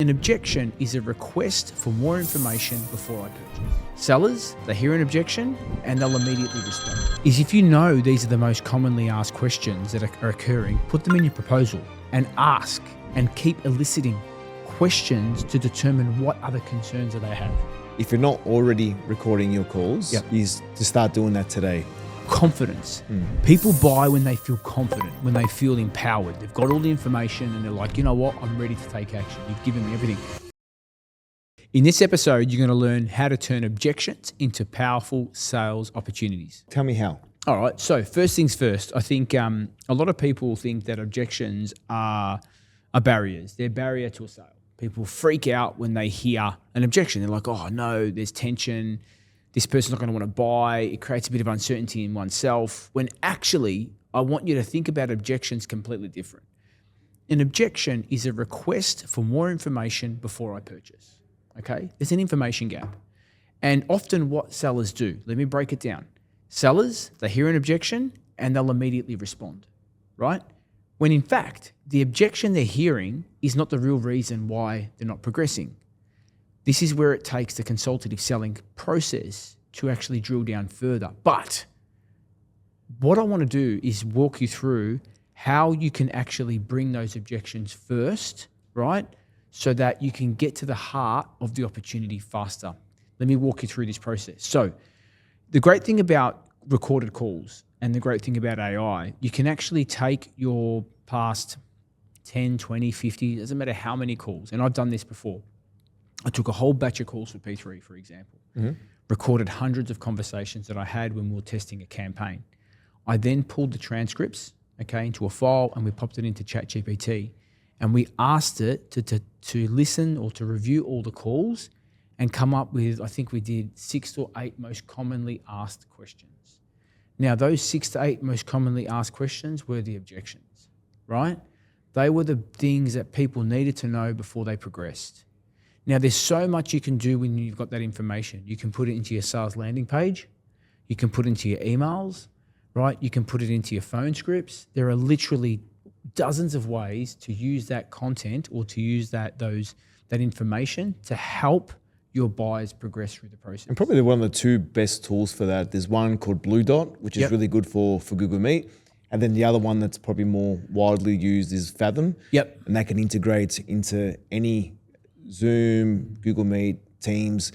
An objection is a request for more information before I purchase. Sellers, they hear an objection and they'll immediately respond. If you know these are the most commonly asked questions that are occurring, put them in your proposal and ask and keep eliciting questions to determine what other concerns that they have. If you're not already recording your calls, is to start doing that today. Confidence. People buy when they feel confident, when they feel empowered. They've got all the information and they're like, you know what, I'm ready to take action. You've given me everything. In this episode, you're going to learn how to turn objections into powerful sales opportunities. Tell me how. All right. So first things first, I think a lot of people think that objections are barriers. They're a barrier to a sale. People freak out when they hear an objection. They're like, oh no, there's tension. This person's not going to want to buy. It creates a bit of uncertainty in oneself. When actually, I want you to think about objections completely different. An objection is a request for more information before I purchase. Okay? There's an information gap. And often what sellers do, let me break it down. Sellers, they hear an objection and they'll immediately respond, right? When in fact, the objection they're hearing is not the real reason why they're not progressing. This is where it takes the consultative selling process to actually drill down further. But what I want to do is walk you through how you can actually bring those objections first, right? So that you can get to the heart of the opportunity faster. Let me walk you through this process. So the great thing about recorded calls and the great thing about AI, you can actually take your past 10, 20, 50, doesn't matter how many calls, and I've done this before. I took a whole batch of calls for P3, for example, recorded hundreds of conversations that I had when we were testing a campaign. I then pulled the transcripts, into a file and we popped it into ChatGPT and we asked it to listen or to review all the calls and come up with, I think we did 6 or 8 most commonly asked questions. Now, those 6 to 8 most commonly asked questions were the objections, right? They were the things that people needed to know before they progressed. Now, there's so much you can do when you've got that information. You can put it into your sales landing page. You can put it into your emails, right? You can put it into your phone scripts. There are literally dozens of ways to use that content or to use that information to help your buyers progress through the process. And probably one of the 2 best tools for that, there's one called Blue Dot, which is really good for Google Meet. And then the other one that's probably more widely used is Fathom. And that can integrate into any Zoom, Google Meet, Teams,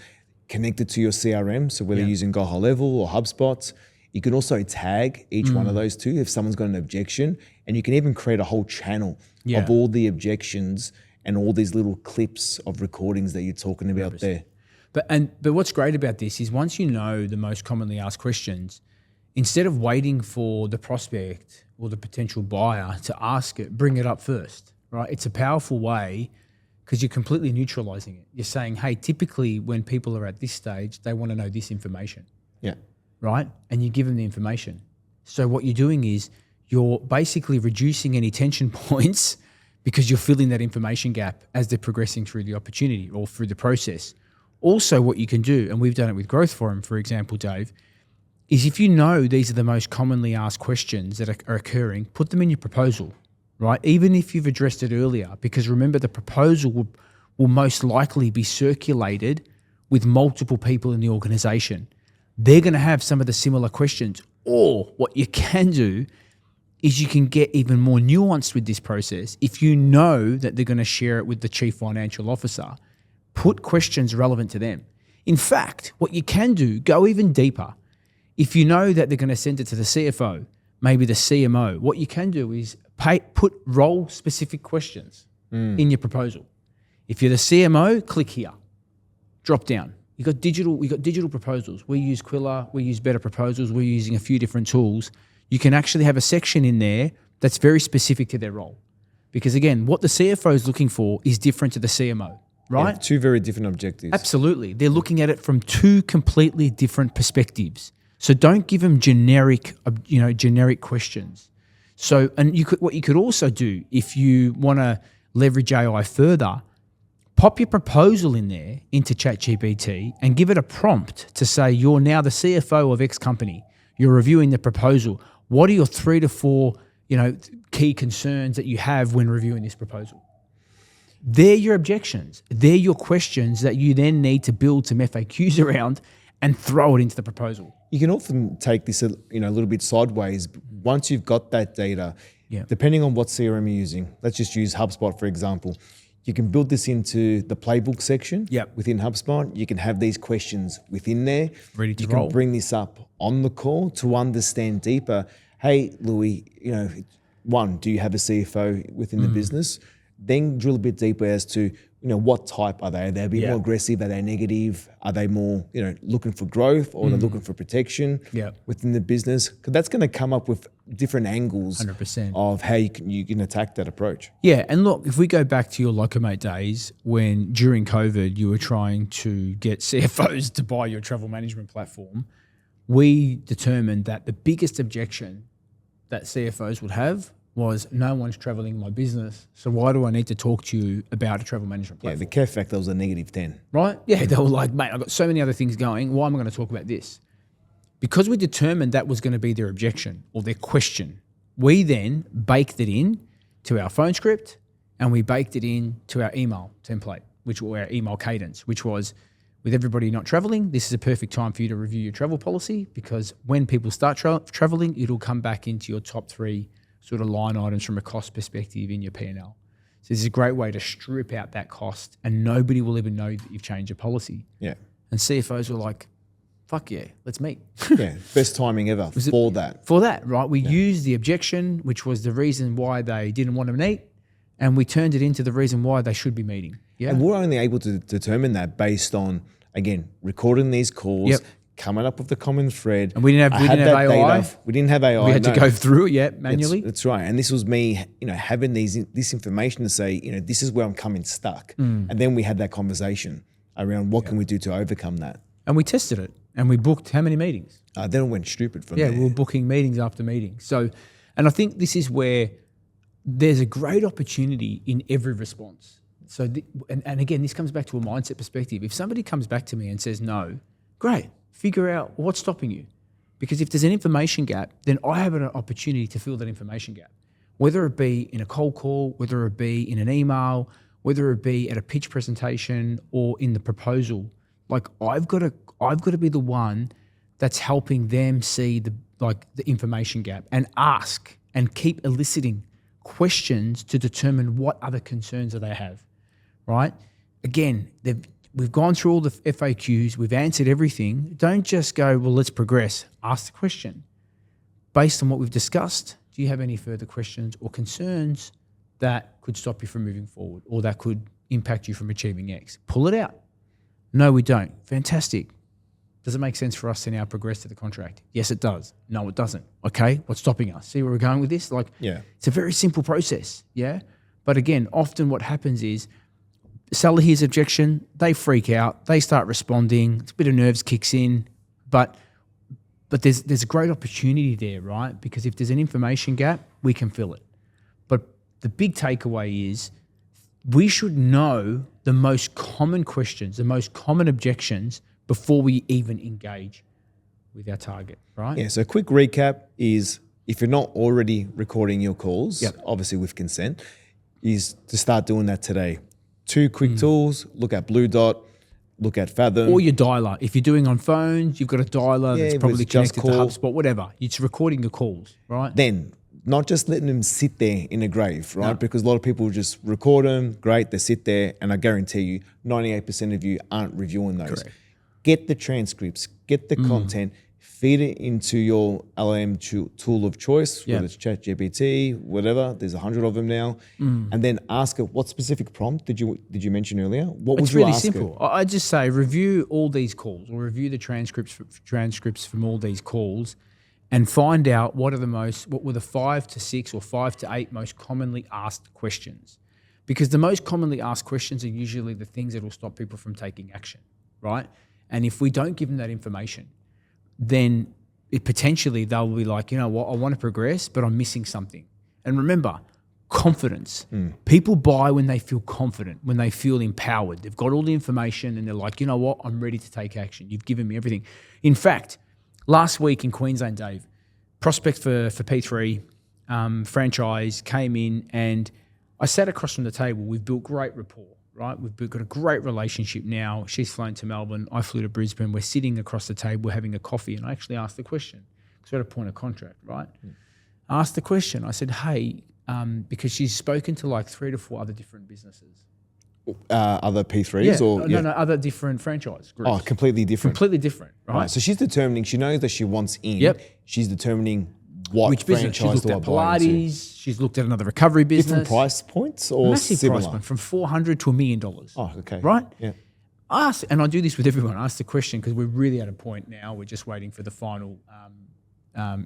connected to your CRM. So whether you're using Go High Level or HubSpot, you can also tag each one of those 2 if someone's got an objection. And you can even create a whole channel of all the objections and all these little clips of recordings that you're talking about 100%. There. But what's great about this is once you know the most commonly asked questions, instead of waiting for the prospect or the potential buyer to ask it, bring it up first, right? It's a powerful way because you're completely neutralizing it. You're saying, hey, typically when people are at this stage, they want to know this information. Right? And you give them the information. So what you're doing is you're basically reducing any tension points because you're filling that information gap as they're progressing through the opportunity or through the process. Also, what you can do, and we've done it with Growth Forum, for example, Dave, is if you know these are the most commonly asked questions that are occurring, put them in your proposal. Right? Even if you've addressed it earlier, because remember the proposal will most likely be circulated with multiple people in the organization. They're going to have some of the similar questions. Or what you can do is you can get even more nuanced with this process. If you know that they're going to share it with the chief financial officer, put questions relevant to them. In fact, what you can do, go even deeper. If you know that they're going to send it to the CFO, maybe the CMO, what you can do is put role-specific questions in your proposal. If you're the CMO, click here, drop down. We got digital proposals. We use Quilla, we use Better Proposals, we're using a few different tools. You can actually have a section in there that's very specific to their role. Because again, what the CFO is looking for is different to the CMO, right? 2 very different objectives. Absolutely. They're looking at it from 2 completely different perspectives. So don't give them generic questions. So, and what you could also do if you want to leverage AI further, pop your proposal in there into ChatGPT and give it a prompt to say, you're now the CFO of X company. You're reviewing the proposal. What are your 3 to 4, key concerns that you have when reviewing this proposal? they're your objections. They're your questions that you then need to build some FAQs around and throw it into the proposal. You can often take this a little bit sideways. Once you've got that data, Yeah. depending on what CRM you're using, let's just use HubSpot for example. You can build this into the playbook section within HubSpot. You can have these questions within there. Ready to you roll. can bring this up on the call to understand deeper. Hey, Louis, one, do you have a CFO within the business? Then drill a bit deeper as to, what type are they? Are they a bit more aggressive? Are they negative? Are they more, looking for growth or they're looking for protection within the business? Because that's going to come up with different angles 100%. of how you can attack that approach. Yeah, and look, if we go back to your Locomate days when during COVID you were trying to get CFOs to buy your travel management platform, we determined that the biggest objection that CFOs would have was no one's traveling my business, so why do I need to talk to you about a travel management platform? Yeah, the care factor was a -10. Right? Yeah, they were like, mate, I've got so many other things going. Why am I going to talk about this? Because we determined that was going to be their objection or their question, we then baked it in to our phone script and we baked it in to our email template, which was our email cadence, which was, with everybody not traveling, this is a perfect time for you to review your travel policy because when people start traveling, it'll come back into your top 3 sort of line items from a cost perspective in your P&L. So this is a great way to strip out that cost and nobody will even know that you've changed your policy. Yeah. And CFOs were like, fuck yeah, let's meet. Yeah, best timing ever for that. For that, right? We used the objection, which was the reason why they didn't want to meet, and we turned it into the reason why they should be meeting. Yeah. And we're only able to determine that based on, again, recording these calls, coming up with the common thread. And we didn't have AI. Data. We didn't have AI. We had to go through it manually. That's right. And this was me, having this information to say, this is where I'm coming stuck. And then we had that conversation around what can we do to overcome that. And we tested it. And we booked how many meetings? Then it went stupid from there. Yeah, we were booking meetings after meetings. So, and I think this is where there's a great opportunity in every response. So, and again, this comes back to a mindset perspective. If somebody comes back to me and says no, great, figure out what's stopping you. Because if there's an information gap, then I have an opportunity to fill that information gap. Whether it be in a cold call, whether it be in an email, whether it be at a pitch presentation or in the proposal, like I've got to be the one that's helping them see the information gap and ask and keep eliciting questions to determine what other concerns that they have, right? Again, we've gone through all the FAQs, we've answered everything. Don't just go, well, let's progress. Ask the question. Based on what we've discussed, do you have any further questions or concerns that could stop you from moving forward or that could impact you from achieving X? Pull it out. No, we don't. Fantastic. Does it make sense for us to now progress to the contract? Yes, it does. No, it doesn't. Okay, what's stopping us? See where we're going with this? It's a very simple process, yeah? But again, often what happens is seller hears objection, they freak out, they start responding, a bit of nerves kicks in, but there's a great opportunity there, right? Because if there's an information gap, we can fill it. But the big takeaway is we should know the most common questions, the most common objections before we even engage with our target, right? Yeah, so a quick recap is if you're not already recording your calls, obviously with consent, is to start doing that today. 2 quick tools, look at Blue Dot, look at Fathom. Or your dialer. If you're doing on phones, you've got a dialer that's probably connected to HubSpot, whatever. It's recording your calls, right? Then not just letting them sit there in a grave, right? No. Because a lot of people just record them, great, they sit there, and I guarantee you 98% of you aren't reviewing those. Correct. Get the transcripts, get the content, feed it into your LLM tool of choice, whether it's ChatGPT, whatever. There's 100 of them now, and then ask it what specific prompt did you mention earlier? What would you ask it? It's really simple. I just say review all these calls or review the transcripts from all these calls, and find out what were the 5 to 6 or 5 to 8 most commonly asked questions, because the most commonly asked questions are usually the things that will stop people from taking action, right? And if we don't give them that information, then potentially they'll be like, you know what, I want to progress, but I'm missing something. And remember, confidence. People buy when they feel confident, when they feel empowered. They've got all the information and they're like, you know what, I'm ready to take action. You've given me everything. In fact, last week in Queensland, Dave, prospect for P3 franchise came in and I sat across from the table. We've built great rapport, right? Got a great relationship now. She's flown to Melbourne. I flew to Brisbane. We're sitting across the table, having a coffee, and I actually asked the question. Because we're at a point of contract, right? I asked the question. I said, hey, because she's spoken to like 3 to 4 other different businesses. Other P3s or no, other different franchise groups. Oh, completely different. Completely different, right? So she's determining. She knows that she wants in. Yep. She's determining what Which business? She's franchise looked do at I buy into. Pilates. She's looked at another recovery business. Different price points or Massive similar? price point, from $400 to $1 million. Oh, okay. Right? Yeah. And I do this with everyone. I ask the question because we're really at a point now. We're just waiting for the final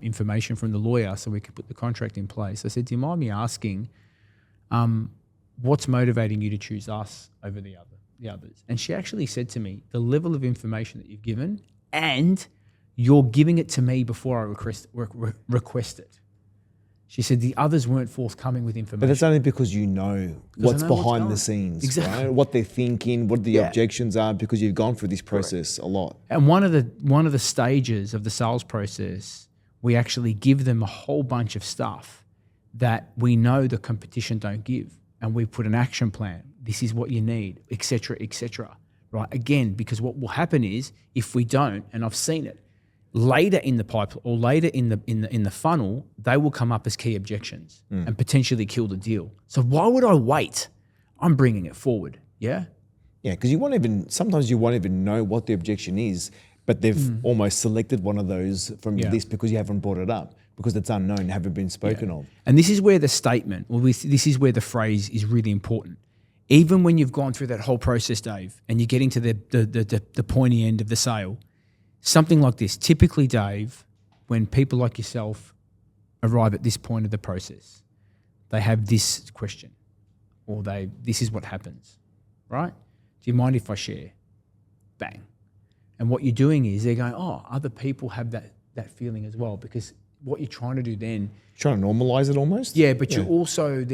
information from the lawyer so we can put the contract in place. I said, do you mind me asking, what's motivating you to choose us over the others? And she actually said to me, the level of information that you've given, and you're giving it to me before I request it. She said the others weren't forthcoming with information. But that's only because you know what's behind the scenes, exactly. right? What they're thinking, what the objections are, because you've gone through this process a lot. And one of the stages of the sales process, we actually give them a whole bunch of stuff that we know the competition don't give, and we put an action plan. This is what you need, et cetera, right? Again, because what will happen is if we don't, and I've seen it, later in the pipe or later in the funnel, they will come up as key objections and potentially kill the deal. So why would I wait? I'm bringing it forward. Yeah. Yeah, because sometimes you won't even know what the objection is, but they've almost selected one of those from your list because you haven't brought it up, because it's unknown, haven't been spoken of. And this is where the statement, this is where the phrase is really important. Even when you've gone through that whole process, Dave, and you're getting to the pointy end of the sale, something like this. Typically, Dave, when people like yourself arrive at this point of the process, they have this question, or this is what happens, right? Do you mind if I share? Bang. And what you're doing is they're going, oh, other people have that feeling as well, because what you're trying to do then... Trying to normalize it almost? Yeah, but there's also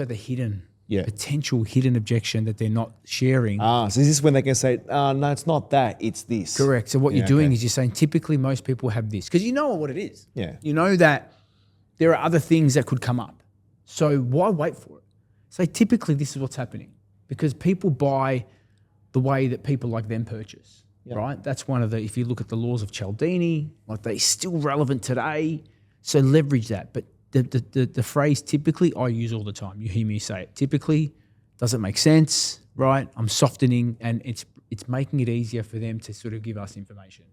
the potential hidden objection that they're not sharing. So is this when they can say, no, it's not that, it's this? Correct. So what you're doing is you're saying typically most people have this, because you know what it is. Yeah. You know that there are other things that could come up. So why wait for it? Say typically this is what's happening, because people buy the way that people like them purchase, right? That's one of if you look at the laws of Cialdini, like they're still relevant today. So leverage that. But the phrase typically I use all the time. You hear me say it. Typically doesn't make sense, right? I'm softening, and it's making it easier for them to sort of give us information.